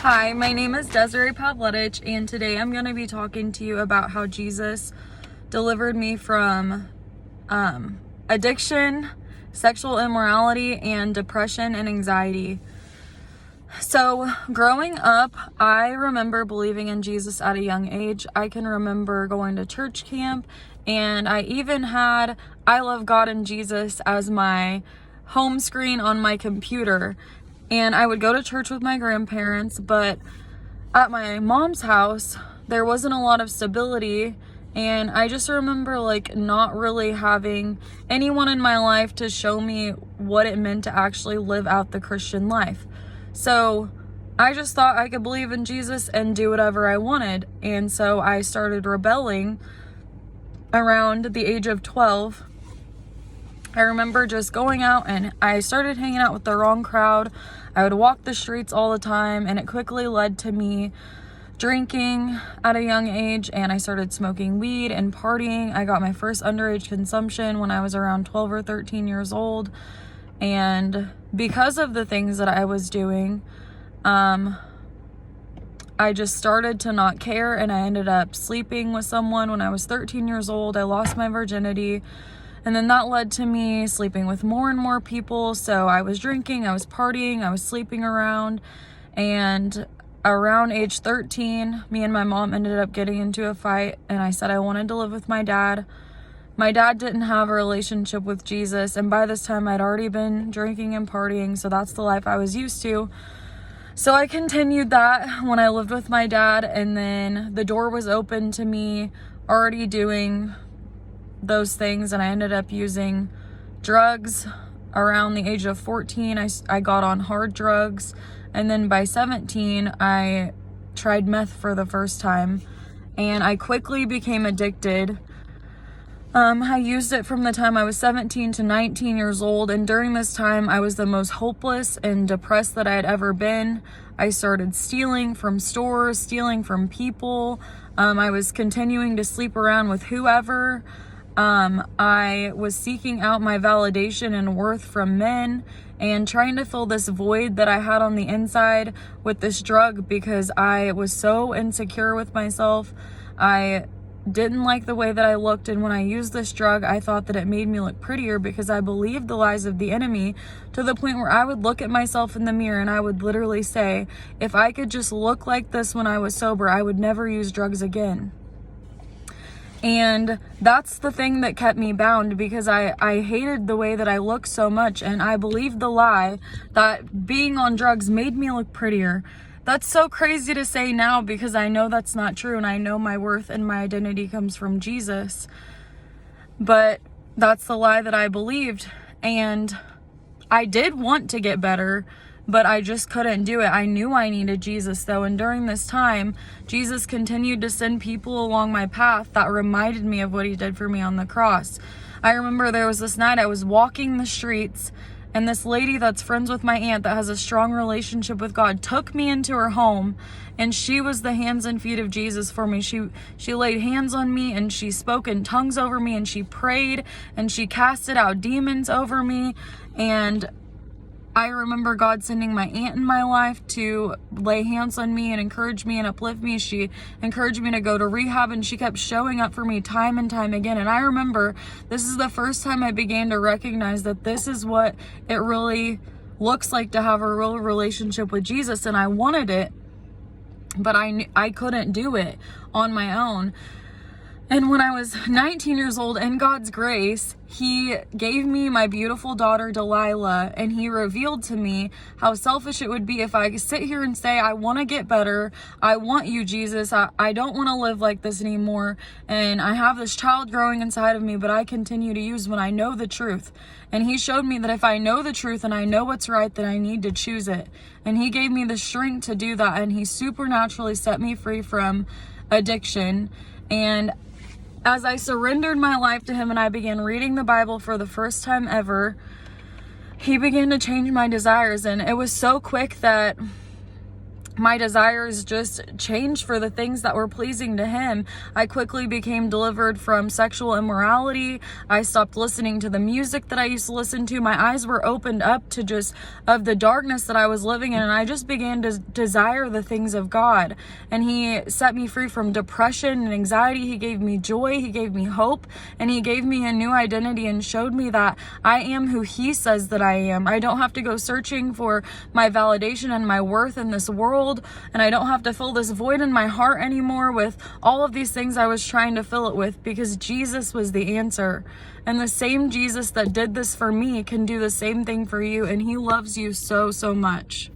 Hi, my name is Desiree, and today I'm going to be talking to you about how Jesus delivered me from addiction, sexual immorality, and depression and anxiety. So, growing up, I remember believing in Jesus at a young age. I can remember going to church camp, and I even had I Love God and Jesus as my home screen on my computer. And I would go to church with my grandparents, but at my mom's house, there wasn't a lot of stability. And I just remember not really having anyone in my life to show me what it meant to actually live out the Christian life. So I just thought I could believe in Jesus and do whatever I wanted. And so I started rebelling around the age of 12. I remember just going out and I started hanging out with the wrong crowd. I would walk the streets all the time, and it quickly led to me drinking at a young age, and I started smoking weed and partying. I got my first underage consumption when I was around 12 or 13 years old. And because of the things that I was doing, I just started to not care, and I ended up sleeping with someone when I was 13 years old. I lost my virginity. And then that led to me sleeping with more and more people. So I was drinking, I was partying, I was sleeping around. And around age 13, me and my mom ended up getting into a fight. And I said I wanted to live with my dad. My dad didn't have a relationship with Jesus. And by this time, I'd already been drinking and partying. So that's the life I was used to. So I continued that when I lived with my dad. And then the door was open to me already doing those things, and I ended up using drugs around the age of 14. I got on hard drugs, and then by 17 I tried meth for the first time, and I quickly became addicted. I used it from the time I was 17 to 19 years old, and during this time I was the most hopeless and depressed that I had ever been. I started stealing from stores, stealing from people. I was continuing to sleep around with whoever. I was seeking out my validation and worth from men and trying to fill this void that I had on the inside with this drug because I was so insecure with myself. I didn't like the way that I looked, and when I used this drug, I thought that it made me look prettier because I believed the lies of the enemy to the point where I would look at myself in the mirror and I would literally say, if I could just look like this when I was sober, I would never use drugs again. And that's the thing that kept me bound because I hated the way that I looked so much, and I believed the lie that being on drugs made me look prettier. That's so crazy to say now because I know that's not true, and I know my worth and my identity comes from Jesus. But that's the lie that I believed, and I did want to get better, but I just couldn't do it. I knew I needed Jesus though, and during this time, Jesus continued to send people along my path that reminded me of what he did for me on the cross. I remember there was this night I was walking the streets, and this lady that's friends with my aunt that has a strong relationship with God took me into her home, and she was the hands and feet of Jesus for me. She laid hands on me, and she spoke in tongues over me, and she prayed, and she casted out demons over me. And I remember God sending my aunt in my life to lay hands on me and encourage me and uplift me. She encouraged me to go to rehab, and she kept showing up for me time and time again. And I remember this is the first time I began to recognize that this is what it really looks like to have a real relationship with Jesus. And I wanted it, but I couldn't do it on my own. And when I was 19 years old, in God's grace, he gave me my beautiful daughter, Delilah, and he revealed to me how selfish it would be if I could sit here and say, I want to get better. I want you, Jesus. I don't want to live like this anymore. And I have this child growing inside of me, but I continue to use when I know the truth. And he showed me that if I know the truth and I know what's right, then I need to choose it. And he gave me the strength to do that. And he supernaturally set me free from addiction. And as I surrendered my life to him and I began reading the Bible for the first time ever, he began to change my desires. And it was so quick that my desires just changed for the things that were pleasing to him. I quickly became delivered from sexual immorality. I stopped listening to the music that I used to listen to. My eyes were opened up to just of the darkness that I was living in, and I just began to desire the things of God. And he set me free from depression and anxiety. He gave me joy. He gave me hope, and he gave me a new identity and showed me that I am who he says that I am. I don't have to go searching for my validation and my worth in this world. And I don't have to fill this void in my heart anymore with all of these things I was trying to fill it with, because Jesus was the answer. And the same Jesus that did this for me can do the same thing for you, and he loves you so, so much.